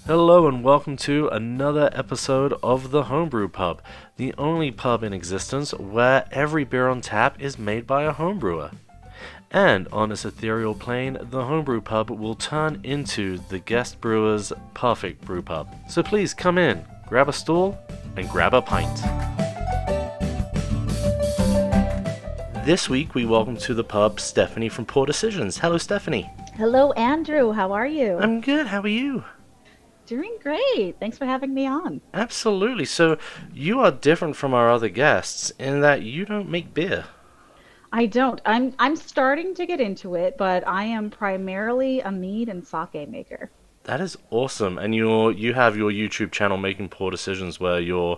Hello and welcome to another episode of the Homebrew Pub, the only pub in existence where every beer on tap is made by a homebrewer. And on this ethereal plane, the Homebrew Pub will turn into the guest brewer's perfect brew pub. So please come in, grab a stool, and grab a pint. This week we welcome to the pub Stephanie from Poor Decisions. Hello, Stephanie. Hello, Andrew. How are you? I'm good. How are you? Doing great. Thanks for having me on. Absolutely. So you are different from our other guests in that you don't make beer. I don't. I'm starting to get into it, but I am primarily a mead and sake maker. That is awesome. And you have your YouTube channel Making Poor Decisions where you're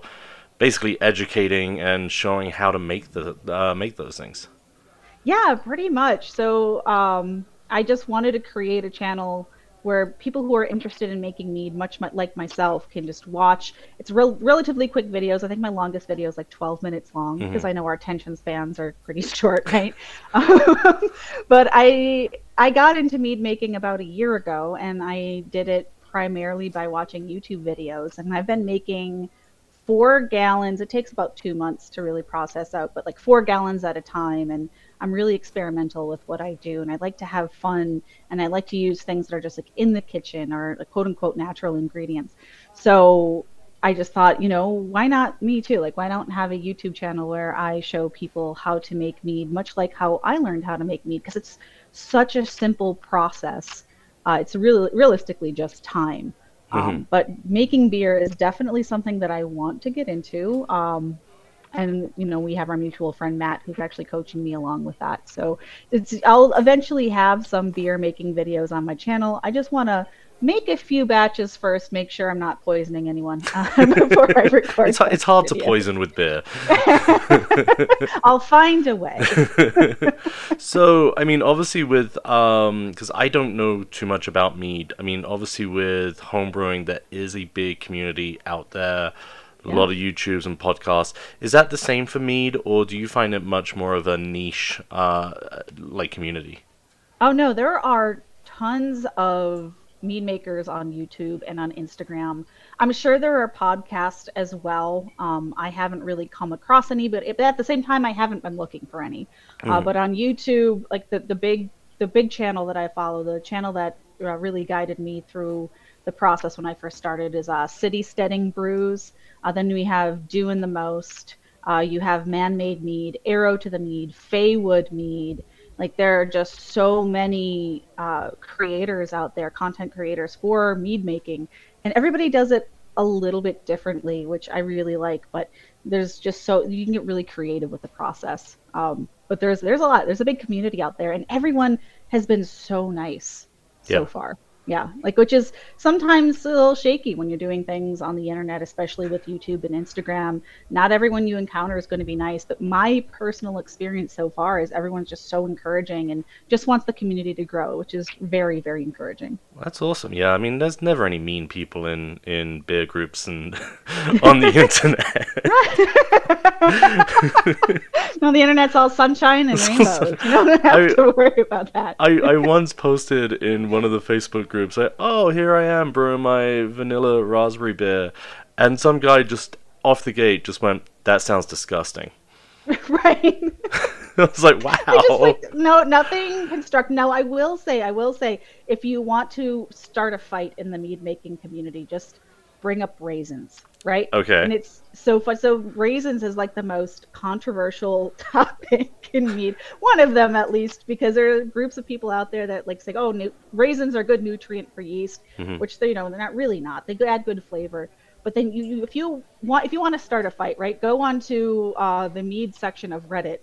basically educating and showing how to make those things. Yeah, pretty much. So I just wanted to create a channel where people who are interested in making mead, much like myself, can just watch. It's relatively quick videos. I think my longest video is like 12 minutes long because I know our attention spans are pretty short, right? But I got into mead making about a year ago, and I did it primarily by watching YouTube videos. And I've been making 4 gallons. It takes about 2 months to really process out, but like 4 gallons at a time. And I'm really experimental with what I do, and I like to have fun, and I like to use things that are just like in the kitchen or like, quote unquote natural ingredients. So I just thought, why not me too? Like, why not have a YouTube channel where I show people how to make mead, much like how I learned how to make mead, because it's such a simple process. It's really realistically just time. But making beer is definitely something that I want to get into. And we have our mutual friend Matt, who's actually coaching me along with that. So I'll eventually have some beer making videos on my channel. I just want to make a few batches first, make sure I'm not poisoning anyone before I record. It's hard to poison with beer. I'll find a way. So, I mean, obviously with, because I don't know too much about mead. I mean, obviously with homebrewing, there is a big community out there. A lot of YouTubes and podcasts. Is that the same for mead, or do you find it much more of a niche, community? Oh no, there are tons of mead makers on YouTube and on Instagram. I'm sure there are podcasts as well. I haven't really come across any, but at the same time, I haven't been looking for any. But on YouTube, like the big channel that I follow, the channel that really guided me through the process when I first started is City Steading Brews. Then we have Doing the Most. You have Man-Made Mead, Arrow to the Mead, Faywood Mead. Like, there are just so many creators out there, content creators for mead making, and everybody does it a little bit differently, which I really like. But there's just you can get really creative with the process. But there's a lot. There's a big community out there, and everyone has been so nice so far. Yeah, which is sometimes a little shaky when you're doing things on the internet, especially with YouTube and Instagram. Not everyone you encounter is going to be nice, but my personal experience so far is everyone's just so encouraging and just wants the community to grow, which is very, very encouraging. That's awesome. Yeah, I mean, there's never any mean people in beer groups and on the internet. No, the internet's all sunshine and rainbows. You don't have to worry about that. I once posted in one of the Facebook groups, like, oh, here I am brewing my vanilla raspberry beer. And some guy just off the gate just went, that sounds disgusting. Right. I was like, wow. No, nothing constructive. No, I will say, if you want to start a fight in the mead making community, just bring up raisins, right? Okay. And it's so fun. So raisins is like the most controversial topic in mead. One of them, at least, because there are groups of people out there that say, oh, raisins are good nutrient for yeast, which they're not really not. They add good flavor. But then if you want to start a fight, right, go on to the mead section of Reddit,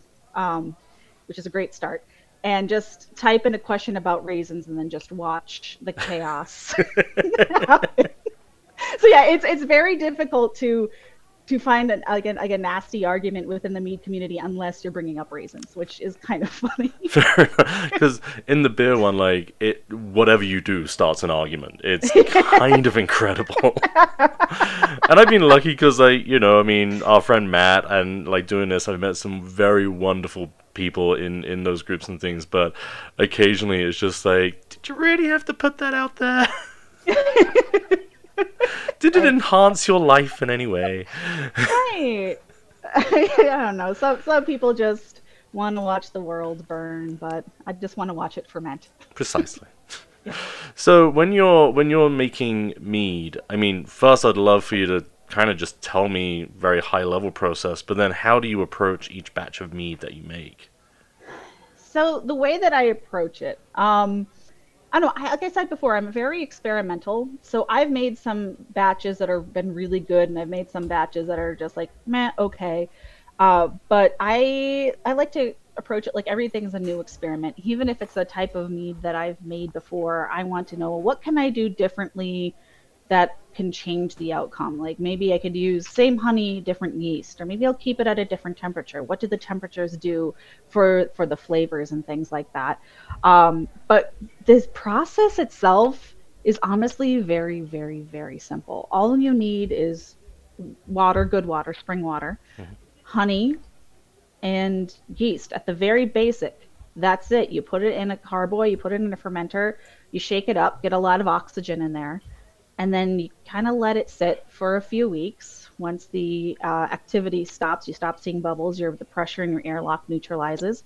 which is a great start, and just type in a question about raisins and then just watch the chaos. So yeah, it's very difficult to find a nasty argument within the mead community unless you're bringing up raisins, which is kind of funny. Fair enough, because in the beer one, whatever you do starts an argument. It's kind of incredible. And I've been lucky because, our friend Matt and doing this, I've met some very wonderful people in those groups and things. But occasionally, it's just did you really have to put that out there? Did it Right. enhance your life in any way? Right. I don't know. Some people just want to watch the world burn, but I just want to watch it ferment. Precisely. Yeah. So when you're making mead, I mean, first I'd love for you to kind of just tell me very high level process, but then how do you approach each batch of mead that you make? So the way that I approach it, I don't know. Like I said before, I'm very experimental. So I've made some batches that have been really good, and I've made some batches that are just like meh, okay. But I like to approach it like everything's a new experiment, even if it's a type of mead that I've made before. I want to know what can I do differently that can change the outcome. Like maybe I could use same honey, different yeast, or maybe I'll keep it at a different temperature. What do the temperatures do for the flavors and things like that? But this process itself is honestly very, very, very simple. All you need is water, good water, spring water, honey, and yeast at the very basic. That's it. You put it in a carboy, you put it in a fermenter, you shake it up, get a lot of oxygen in there, and then you kind of let it sit for a few weeks. Once the activity stops, you stop seeing bubbles, the pressure in your airlock neutralizes.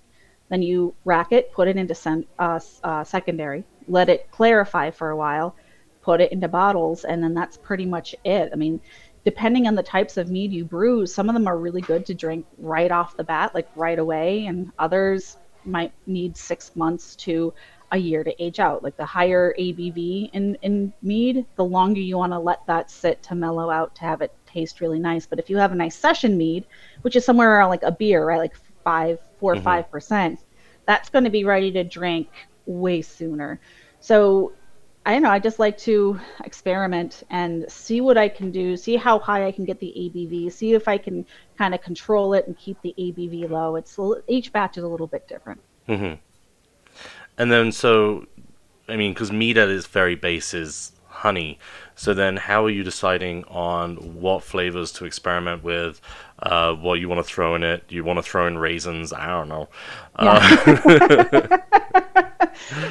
Then you rack it, put it into secondary, let it clarify for a while, put it into bottles, and then that's pretty much it. I mean, depending on the types of mead you brew, some of them are really good to drink right off the bat, like right away, and others might need 6 months to a year to age out. Like the higher ABV in mead, the longer you want to let that sit to mellow out to have it taste really nice. But if you have a nice session mead, which is somewhere around like a beer, right, like 4 or 5%, that's going to be ready to drink way sooner. So I don't know. I just like to experiment and see what I can do, see how high I can get the ABV, see if I can kind of control it and keep the ABV low. Each batch is a little bit different. Hmm. And then so, I mean, because mead at its very base is honey. So then, how are you deciding on what flavors to experiment with? What you want to throw in it? Do you want to throw in raisins? I don't know. Yeah. Uh,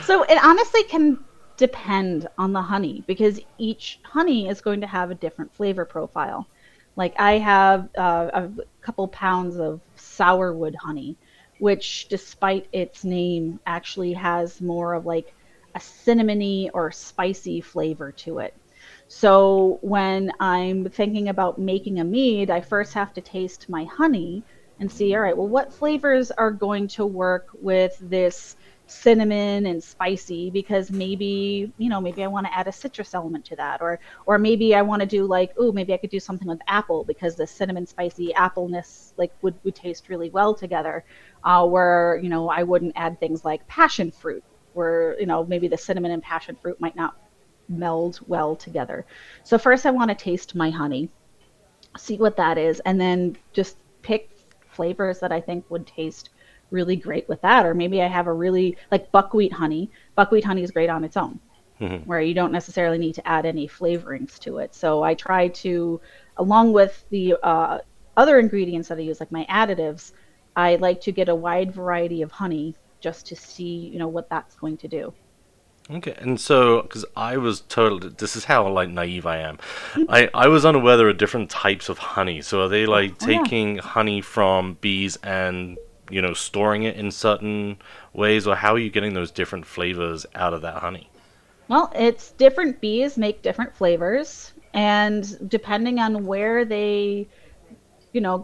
So it honestly can depend on the honey because each honey is going to have a different flavor profile. Like I have a couple pounds of sourwood honey, which, despite its name, actually has more of like a cinnamony or spicy flavor to it. So when I'm thinking about making a mead, I first have to taste my honey and see, all right, well, what flavors are going to work with this cinnamon and spicy because maybe I want to add a citrus element to that, or maybe I want to do like, oh, maybe I could do something with apple because the cinnamon spicy appleness like would taste really well together, where I wouldn't add things like passion fruit where maybe the cinnamon and passion fruit might not meld well together. So first I want to taste my honey, see what that is, and then just pick flavors that I think would taste really great with that. Or maybe I have a really like buckwheat honey. Buckwheat honey is great on its own, mhm. where you don't necessarily need to add any flavorings to it. So I try to, along with the other ingredients that I use, like my additives, I like to get a wide variety of honey just to see, what that's going to do. Okay, and so because I was totally, this is how like naive I am. I was unaware there are different types of honey. So are they like Oh yeah. taking honey from bees and storing it in certain ways, or how are you getting those different flavors out of that honey? Well, it's different bees make different flavors, and depending on where they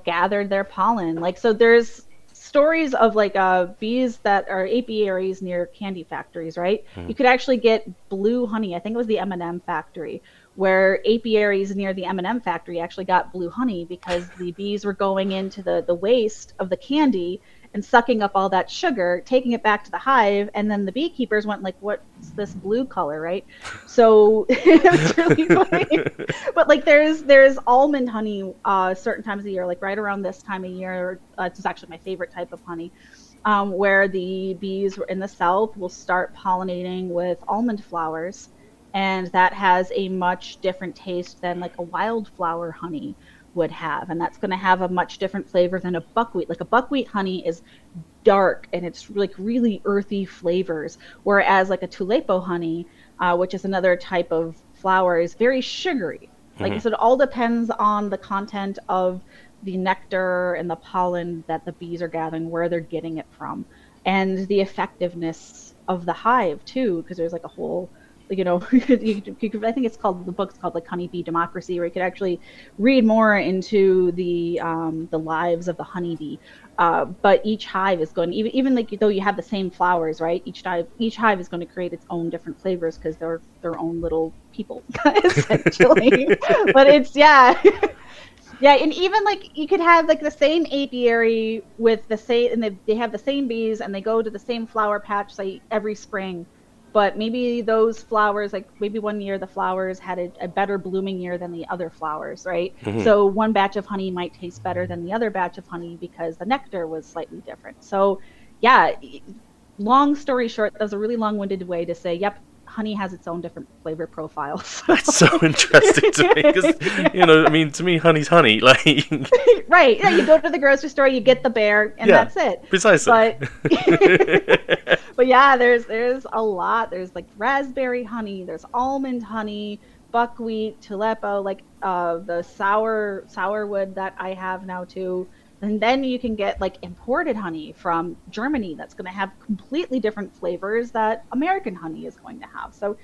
gathered their pollen. Like so there's stories of like bees that are apiaries near candy factories, right? You Mhm. could actually get blue honey. I think it was the M&M factory where apiaries near the M&M factory actually got blue honey because the bees were going into the waste of the candy and sucking up all that sugar, taking it back to the hive, and then the beekeepers went like, "What's this blue color?" Right? So it's really funny. But like there's almond honey certain times of the year, like right around this time of year. It's actually my favorite type of honey, where the bees in the south will start pollinating with almond flowers, and that has a much different taste than like a wildflower honey would have, and that's going to have a much different flavor than a buckwheat. Like a buckwheat honey is dark and it's like really earthy flavors, whereas like a tulepo honey, which is another type of flower is very sugary. Like I said, it all depends on the content of the nectar and the pollen that the bees are gathering, where they're getting it from, and the effectiveness of the hive too, because there's like a whole, you know, I think it's called, the book's called like Honeybee Democracy, where you could actually read more into the lives of the honeybee. But each hive is going, even like though you have the same flowers, right? Each hive is going to create its own different flavors because they're their own little people, essentially. But it's yeah, and even like you could have like the same apiary with the same, and they have the same bees, and they go to the same flower patch say every spring, but maybe those flowers, like maybe one year the flowers had a better blooming year than the other flowers, right? So one batch of honey might taste better than the other batch of honey because the nectar was slightly different. So yeah, long story short, that was a really long-winded way to say, yep, honey has its own different flavor profiles. That's so interesting to me because, you know, I mean, to me, honey's honey. Like, right? Yeah, you go to the grocery store, you get the bear, and yeah, that's it. Precisely. But yeah, there's a lot. There's like raspberry honey, there's almond honey, buckwheat, tulepo, like the sourwood that I have now too. And then you can get like imported honey from Germany that's going to have completely different flavors that American honey is going to have. So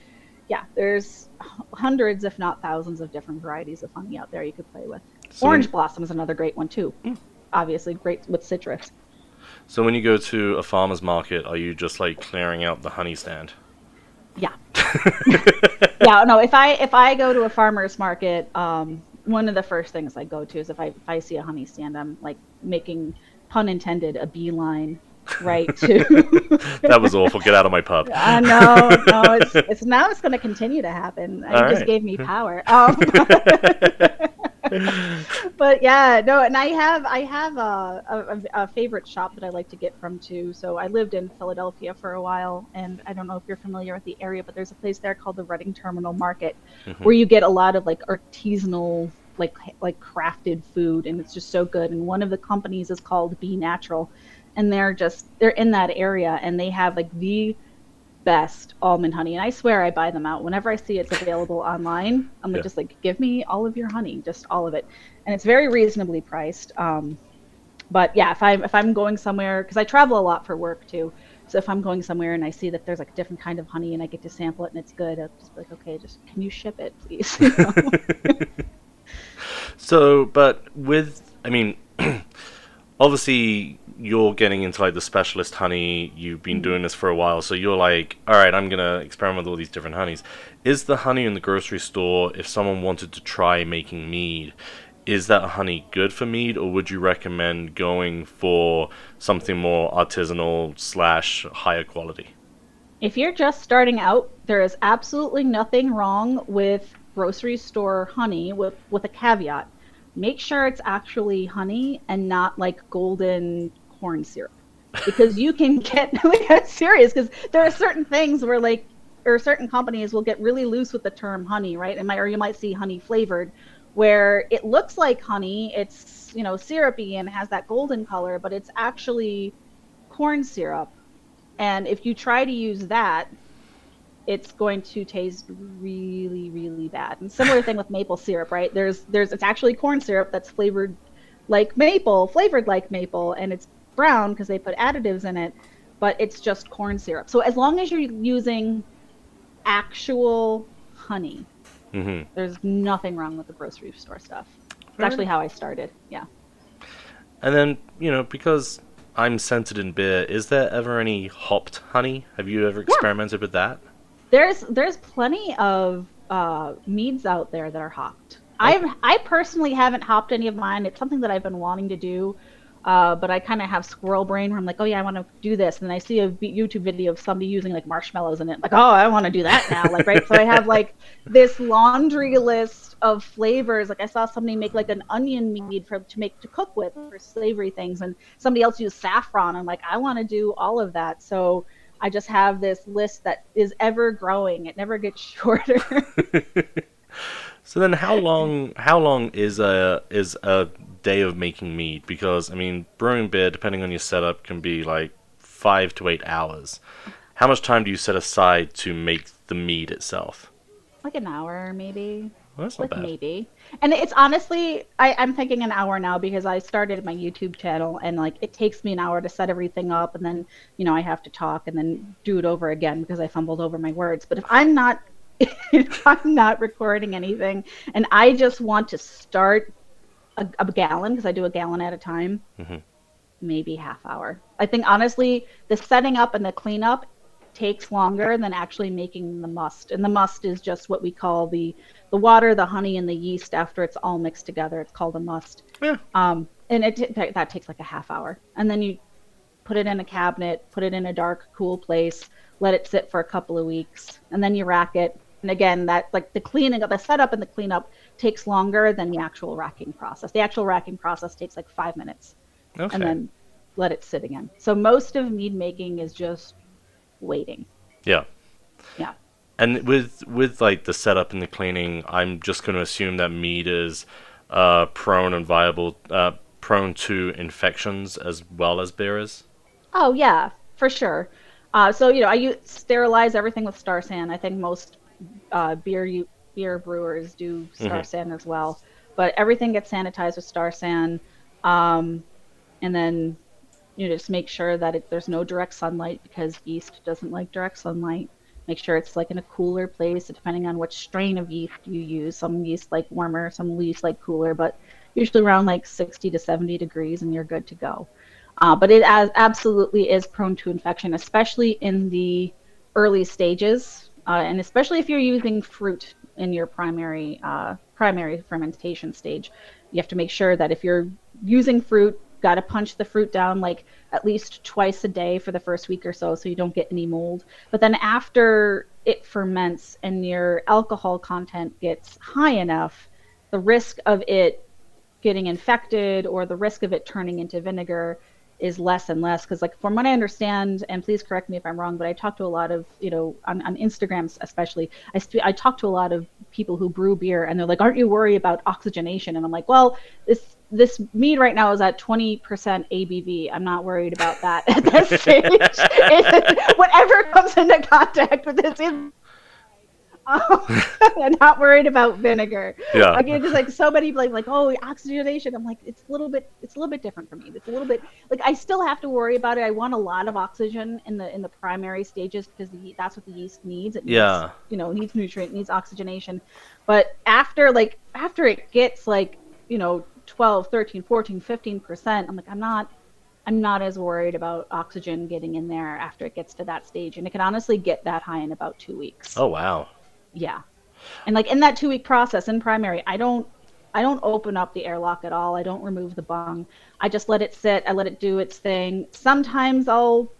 yeah, there's hundreds, if not thousands, of different varieties of honey out there you could play with. So Orange blossom is another great one too. Obviously great with citrus. So when you go to a farmer's market, are you just like clearing out the honey stand? Yeah. Yeah, no, if I go to a farmer's market, one of the first things I go to is if I see a honey stand, I'm like making, pun intended, a beeline right to. That was awful. Get out of my pub. No, it's now it's going to continue to happen. It just gave me power. But yeah, no, and I have a favorite shop that I like to get from too. So I lived in Philadelphia for a while, and I don't know if you're familiar with the area, but there's a place there called the Reading Terminal Market, where you get a lot of like artisanal, like crafted food, and it's just so good. And one of the companies is called Be Natural, and they're in that area, and they have like the best almond honey, and I swear I buy them out whenever I see it's available online. I'm just like, give me all of your honey, just all of it, and it's very reasonably priced. But yeah, if I'm going somewhere, because I travel a lot for work too, so if I'm going somewhere and I see that there's like a different kind of honey and I get to sample it and it's good, I'll just be like, okay, just can you ship it, please? You know? So, but I mean, obviously you're getting into like the specialist honey. You've been doing this for a while, so you're like, all right, I'm gonna experiment with all these different honeys. Is the honey in the grocery store, if someone wanted to try making mead, is that honey good for mead, or would you recommend going for something more artisanal / higher quality? If you're just starting out, there is absolutely nothing wrong with grocery store honey, with a caveat. Make sure it's actually honey and not like golden corn syrup, because you can get serious, because there are certain things where like, or certain companies will get really loose with the term honey, right? Or you might see honey flavored, where it looks like honey, it's, you know, syrupy and has that golden color, but it's actually corn syrup. And if you try to use that, it's going to taste really, really bad. And similar thing with maple syrup, right? It's actually corn syrup that's flavored like maple, and it's brown because they put additives in it, but it's just corn syrup. So as long as you're using actual honey, there's nothing wrong with the grocery store stuff. It's actually how I started. Yeah. And then, you know, because I'm centered in beer, is there ever any hopped honey? Have you ever experimented with that? There's plenty of meads out there that are hopped. I personally haven't hopped any of mine. It's something that I've been wanting to do, but I kind of have squirrel brain where I'm like, oh yeah, I want to do this, and then I see a YouTube video of somebody using like marshmallows in it, like, oh, I want to do that now, like, right? So I have like this laundry list of flavors. Like I saw somebody make like an onion mead to cook with for savory things, and somebody else used saffron. I'm like, I want to do all of that. So I just have this list that is ever growing. It never gets shorter. So then how long is a day of making mead? Because I mean, brewing beer, depending on your setup, can be like 5 to 8 hours. How much time do you set aside to make the mead itself? like an hour maybe. Well, that's not Like bad. maybe. And it's honestly, I'm thinking an hour now because I started my YouTube channel and like it takes me an hour to set everything up and then, I have to talk and then do it over again because I fumbled over my words. But if I'm not if I'm not recording anything and I just want to start a gallon because I do a gallon at a time, Hmm. maybe half hour. I think honestly, the setting up and the cleanup takes longer than actually making the must. And the must is just what we call the water, the honey, and the yeast after it's all mixed together. It's called a must. Yeah. And that takes like a half hour. And then you put it in a cabinet, put it in a dark, cool place, let it sit for a couple of weeks, and then you rack it. And again, that like the cleaning of the setup and the cleanup takes longer than the actual racking process. The actual racking process takes like 5 minutes and Okay. then let it sit again. So most of mead making is just waiting. Yeah. Yeah. And with like the setup and the cleaning, I'm just going to assume that mead is prone to infections as well as beer is. Oh yeah, for sure. So I sterilize everything with Star San. I think most beer brewers do Star Hmm. San as well, but everything gets sanitized with Star San. Um, and then just make sure that there's no direct sunlight because yeast doesn't like direct sunlight. Make sure it's like in a cooler place, depending on which strain of yeast you use. Some yeast like warmer, some yeast like cooler, but usually around like 60 to 70 degrees, and you're good to go. But it absolutely is prone to infection, especially in the early stages, and especially if you're using fruit in your primary fermentation stage. You have to make sure that if you're using fruit, got to punch the fruit down like at least twice a day for the first week or so you don't get any mold. But then after it ferments and your alcohol content gets high enough, the risk of it getting infected or the risk of it turning into vinegar is less and less because like from what I understand, and please correct me if I'm wrong, but I talk to a lot of on Instagram especially, I talk to a lot of people who brew beer and they're like, aren't you worried about oxygenation? And I'm like, well, this mead right now is at 20% ABV. I'm not worried about that at this stage. Whatever comes into contact with this is I'm not worried about vinegar. Yeah. Like it's just like so many like oh oxygenation. I'm like it's a little bit different for me. It's a little bit like I still have to worry about it. I want a lot of oxygen in the primary stages because that's what the yeast needs. It needs Yeah. needs nutrient, needs oxygenation. But after it gets like 12, 13, 14, 15%, I'm like I'm not as worried about oxygen getting in there after it gets to that stage, and it can honestly get that high in about 2 weeks. Oh wow. Yeah. And like in that 2 week process in primary, I don't open up the airlock at all. I don't remove the bung. I just let it sit. I let it do its thing. Sometimes I'll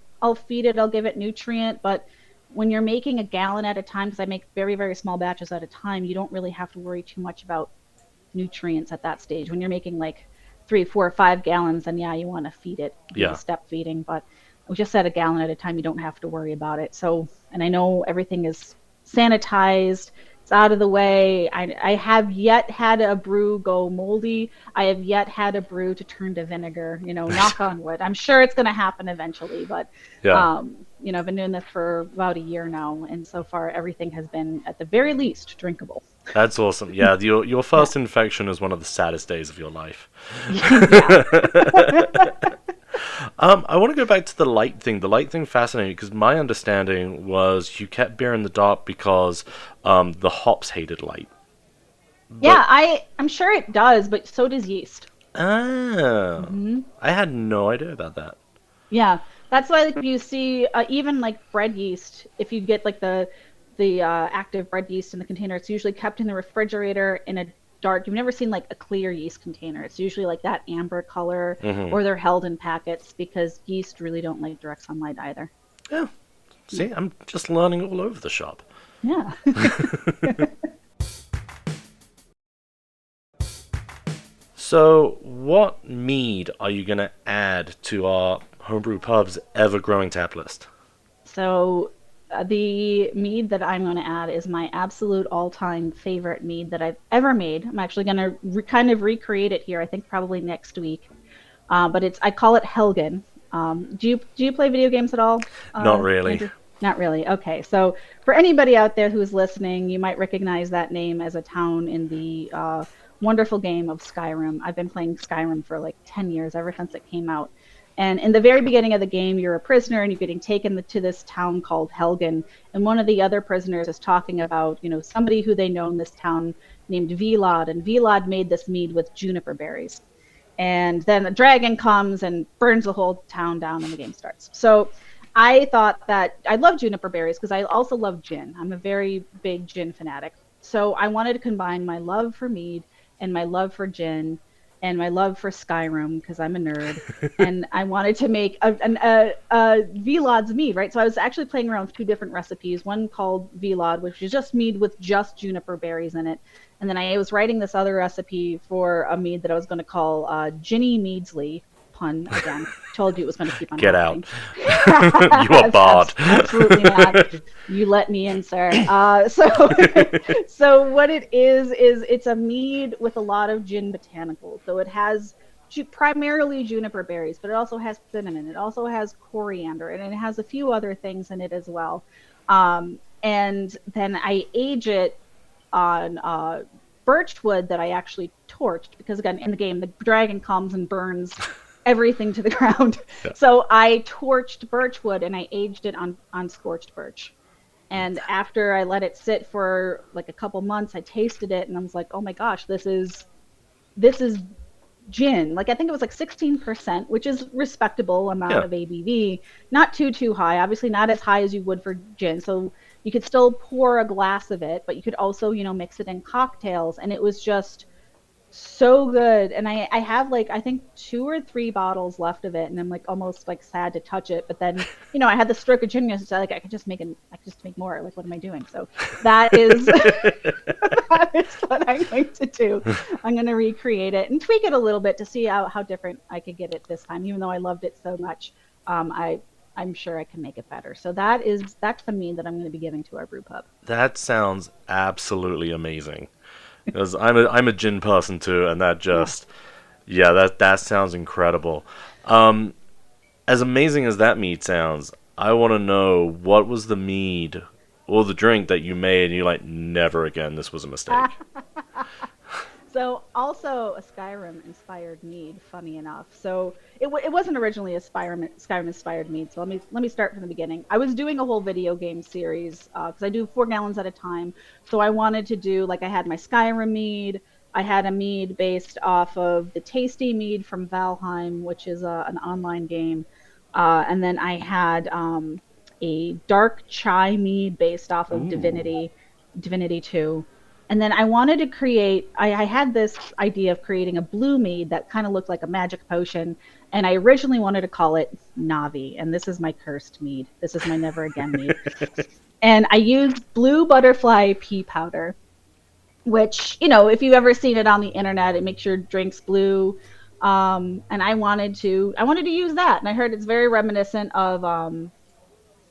feed it, I'll give it nutrient, but when you're making a gallon at a time, because I make very, very small batches at a time, you don't really have to worry too much about nutrients at that stage. When you're making like 3, 4, 5 gallons, then yeah, you want to feed it, do the Yeah. step feeding. But just at a gallon at a time, you don't have to worry about it. So, and I know everything is sanitized. It's out of the way. I have yet had a brew go moldy. I have yet had a brew to turn to vinegar. Knock on wood. I'm sure it's going to happen eventually, but Yeah. I've been doing this for about a year now, and so far everything has been at the very least drinkable. That's awesome. Yeah, your Yeah. first infection is one of the saddest days of your life. Yeah. I want to go back to the light thing. The light thing fascinated me because my understanding was you kept beer in the dark because the hops hated light. But Yeah, I'm sure it does, but so does yeast. ah, Hmm. I had no idea about that. Yeah, that's why like you see even like bread yeast, if you get like the active bread yeast in the container, it's usually kept in the refrigerator in a dark. You've never seen like a clear yeast container. It's usually like that amber color, Hmm. or they're held in packets because yeast really don't like direct sunlight either. Yeah. See, I'm just learning all over the shop. Yeah. So, what mead are you going to add to our Homebrew Pub's ever-growing tap list? So the mead that I'm going to add is my absolute all-time favorite mead that I've ever made. I'm actually going to kind of recreate it here. I think probably next week. But I call it Helgen. Do you play video games at all, Not really. Andrew? Not really. Okay. So for anybody out there who's listening, you might recognize that name as a town in the wonderful game of Skyrim. I've been playing Skyrim for like 10 years, ever since it came out. And in the very beginning of the game, you're a prisoner and you're getting taken to this town called Helgen. And one of the other prisoners is talking about, somebody who they know in this town named Velad. And Velad made this mead with juniper berries. And then the dragon comes and burns the whole town down and the game starts. So I thought that I love juniper berries because I also love gin. I'm a very big gin fanatic. So I wanted to combine my love for mead and my love for gin and my love for Skyrim because I'm a nerd. And I wanted to make a Velad's mead, right? So I was actually playing around with two different recipes. One called Velad, which is just mead with just juniper berries in it. And then I was writing this other recipe for a mead that I was going to call Ginny Meadsley. Pun again. Told you it was going to keep on Get happening. out. You are barred. Absolutely not. You let me in, sir. So what it is it's a mead with a lot of gin botanicals. So it has primarily juniper berries, but it also has cinnamon. It also has coriander, and it has a few other things in it as well. And then I age it on birchwood that I actually torched because, again, in the game, the dragon comes and burns everything to the ground. Yeah. So I torched birchwood and I aged it on scorched birch. And after I let it sit for like a couple months, I tasted it and I was like, oh my gosh, this is gin. Like I think it was like 16%, which is respectable amount of ABV. Not too high, obviously not as high as you would for gin. So you could still pour a glass of it, but you could also, mix it in cocktails. And it was just so good. And I have like, I think 2 or 3 bottles left of it. And I'm like almost like sad to touch it. But then, I had the stroke of genius. So like I could just make more. Like, what am I doing? So that is, that is what I'm going to do. I'm going to recreate it and tweak it a little bit to see how different I could get it this time. Even though I loved it so much, I'm sure I can make it better. So that's the mead that I'm going to be giving to our brew pub. That sounds absolutely amazing. Because I'm a gin person too, and that just that sounds incredible. As amazing as that mead sounds, I want to know what was the mead or the drink that you made and you're like, never again, this was a mistake. So also a Skyrim-inspired mead, funny enough. So it wasn't originally a Skyrim-inspired mead. So let me start from the beginning. I was doing a whole video game series because I do 4 gallons at a time. So I wanted to do, like I had my Skyrim mead. I had a mead based off of the Tasty Mead from Valheim, which is an online game. And then I had a dark chai mead based off of Divinity 2. And then I wanted to create, I had this idea of creating a blue mead that kind of looked like a magic potion. And I originally wanted to call it Navi. And this is my cursed mead. This is my never again mead. And I used blue butterfly pea powder, which, if you've ever seen it on the internet, it makes your drinks blue. And I wanted to use that. And I heard it's very reminiscent of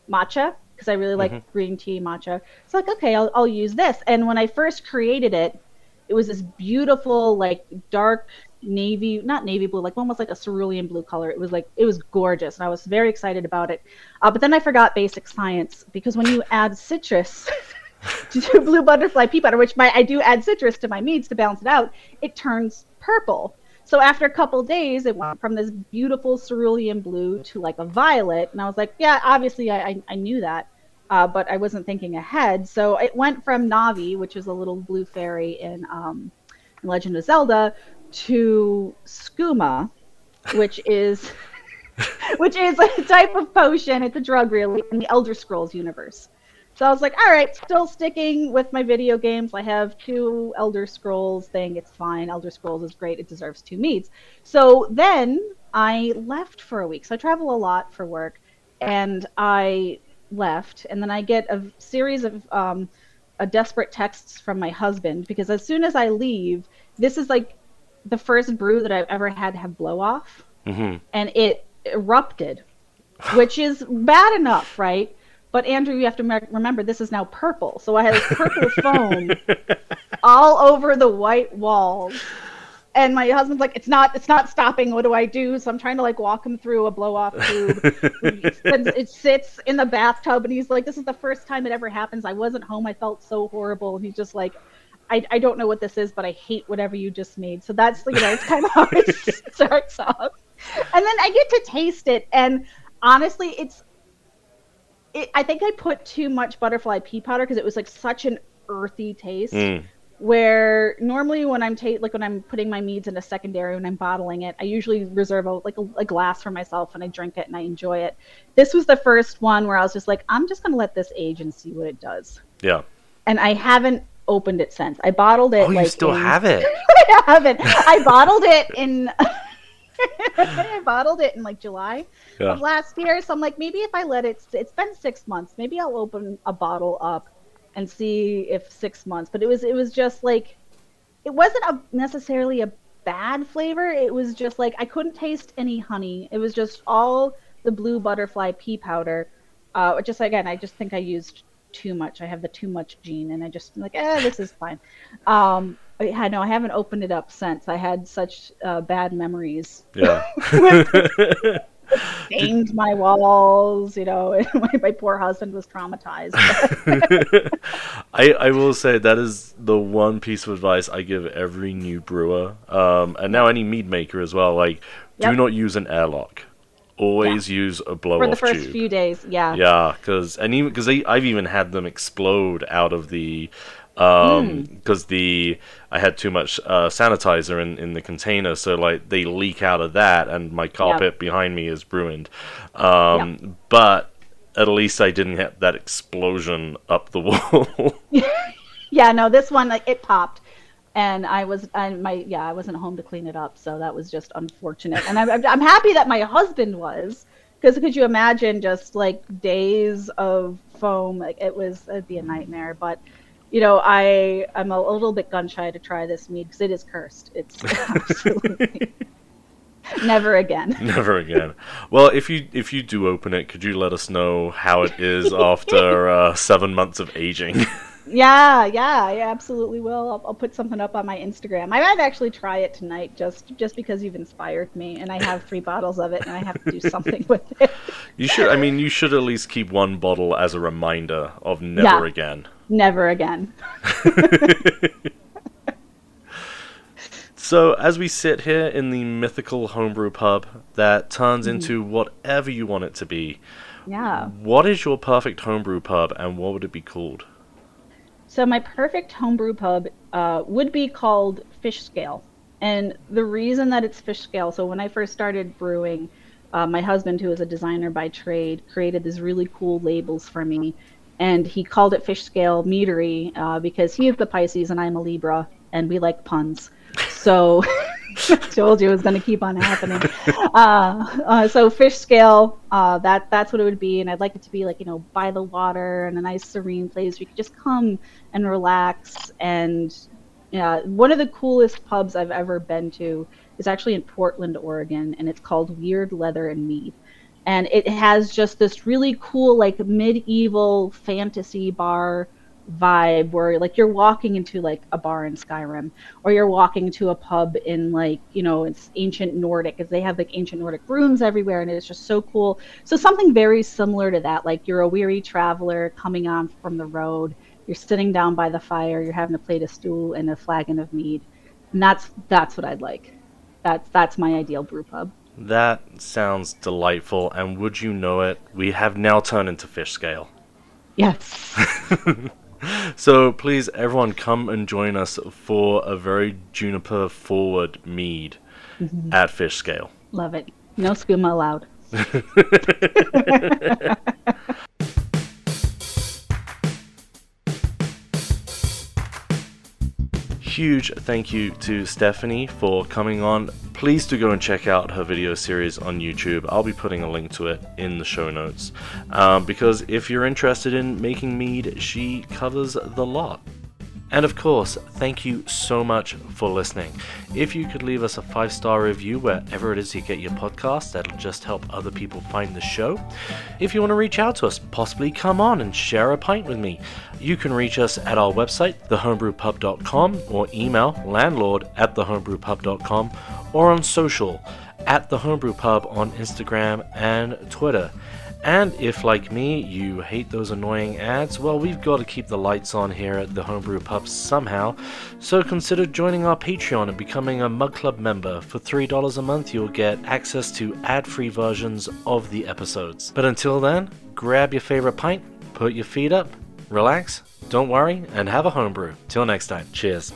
matcha, because I really like green tea matcha. So like, okay, I'll use this. And when I first created it, it was this beautiful, like dark not navy blue, like almost like a cerulean blue color. It was gorgeous. And I was very excited about it. But then I forgot basic science, because when you add citrus to blue butterfly pea powder, which I do add citrus to my meads to balance it out, it turns purple. So after a couple days, it went from this beautiful cerulean blue to like a violet. And I was like, yeah, obviously I knew that, but I wasn't thinking ahead. So it went from Navi, which is a little blue fairy in Legend of Zelda, to Skooma, which is a type of potion. It's a drug, really, in the Elder Scrolls universe. So I was like, all right, still sticking with my video games. I have 2 Elder Scrolls thing. It's fine. Elder Scrolls is great. It deserves 2 meads. So then I left for a week. So I travel a lot for work, and I left. And then I get a series of desperate texts from my husband, because as soon as I leave, this is like the first brew that I've ever had to have blow off. Mm-hmm. And it erupted, which is bad enough, right? But Andrew, you have to remember, this is now purple. So I have purple foam all over the white walls. And my husband's like, it's not stopping. What do I do? So I'm trying to like walk him through a blow off tube. It sits in the bathtub, and he's like, this is the first time it ever happens. I wasn't home. I felt so horrible. And he's just like, I don't know what this is, but I hate whatever you just made. So that's, it's kind of how it starts off. And then I get to taste it. And honestly, I think I put too much butterfly pea powder because it was like such an earthy taste. Where normally when I'm when I'm putting my meads in a secondary, when I'm bottling it, I usually reserve a glass for myself and I drink it and I enjoy it. This was the first one where I was just like, I'm just gonna let this age and see what it does. Yeah. And I haven't opened it since. I bottled it. Oh, you still have it? I haven't. I bottled it in. I bottled it in like July of last year. So I'm like, maybe if I let it, it's been 6 months. Maybe I'll open a bottle up and see if 6 months. But it was just like, it wasn't necessarily a bad flavor. It was just like, I couldn't taste any honey. It was just all the blue butterfly pea powder. I just think I used too much. I have the too much gene, and I just like, this is fine. I haven't opened it up since. I had such bad memories. Yeah. Stained my walls, my poor husband was traumatized. I will say that is the one piece of advice I give every new brewer, and now any mead maker as well. Like, do not use an airlock. Always use a blow-off tube. For the first few days, yeah. Yeah, because I've even had them explode out of the... because I had too much sanitizer in the container, so like they leak out of that, and my carpet behind me is ruined. But at least I didn't have that explosion up the wall. Yeah, no, this one, like, it popped, and I wasn't home to clean it up, so that was just unfortunate. And I'm happy that my husband was, because could you imagine just like days of foam? Like it'd be a nightmare, but. I'm a little bit gun shy to try this mead because it is cursed. It's absolutely never again. Never again. Well, if you do open it, could you let us know how it is after 7 months of aging? Yeah, I absolutely will. I'll put something up on my Instagram. I might actually try it tonight just because you've inspired me, and I have 3 bottles of it, and I have to do something with it. You should at least keep 1 bottle as a reminder of never again. Never again. So, as we sit here in the mythical Homebrew Pub that turns into whatever you want it to be, what is your perfect Homebrew Pub, and what would it be called? So my perfect Homebrew Pub would be called Fish Scale. And the reason that it's fish scale, so when I first started brewing, my husband, who is a designer by trade, created these really cool labels for me. And he called it Fish Scale Meadery because he is the Pisces and I'm a Libra, and we like puns. So I told you it was going to keep on happening. So Fish Scale, that's what it would be. And I'd like it to be like, by the water and a nice serene place where you could just come and relax. And one of the coolest pubs I've ever been to is actually in Portland, Oregon, and it's called Weird Leather and Mead. And it has just this really cool, like, medieval fantasy bar vibe where, like, you're walking into, like, a bar in Skyrim, or you're walking to a pub in, like, it's ancient Nordic, because they have, like, ancient Nordic rooms everywhere, and it's just so cool. So something very similar to that, like, you're a weary traveler coming on from the road, you're sitting down by the fire, you're having a plate of stew and a flagon of mead, and that's what I'd like. That's my ideal brew pub. That sounds delightful, and would you know it, we have now turned into Fish Scale. Yes. So please, everyone, come and join us for a very juniper-forward mead at Fish Scale. Love it. No skooma allowed. Huge thank you to Stephanie for coming on. Please do go and check out her video series on YouTube. I'll be putting a link to it in the show notes. Because if you're interested in making mead, she covers the lot. And of course, thank you so much for listening. If you could leave us a 5-star review wherever it is you get your podcast, that'll just help other people find the show. If you want to reach out to us, possibly come on and share a pint with me, you can reach us at our website, thehomebrewpub.com, or email landlord@thehomebrewpub.com, or on social, at The Homebrew Pub on Instagram and Twitter. And if, like me, you hate those annoying ads, well, we've got to keep the lights on here at the Homebrew Pub somehow, so consider joining our Patreon and becoming a Mug Club member. For $3 a month, you'll get access to ad-free versions of the episodes. But until then, grab your favorite pint, put your feet up, relax, don't worry, and have a homebrew. Till next time, cheers.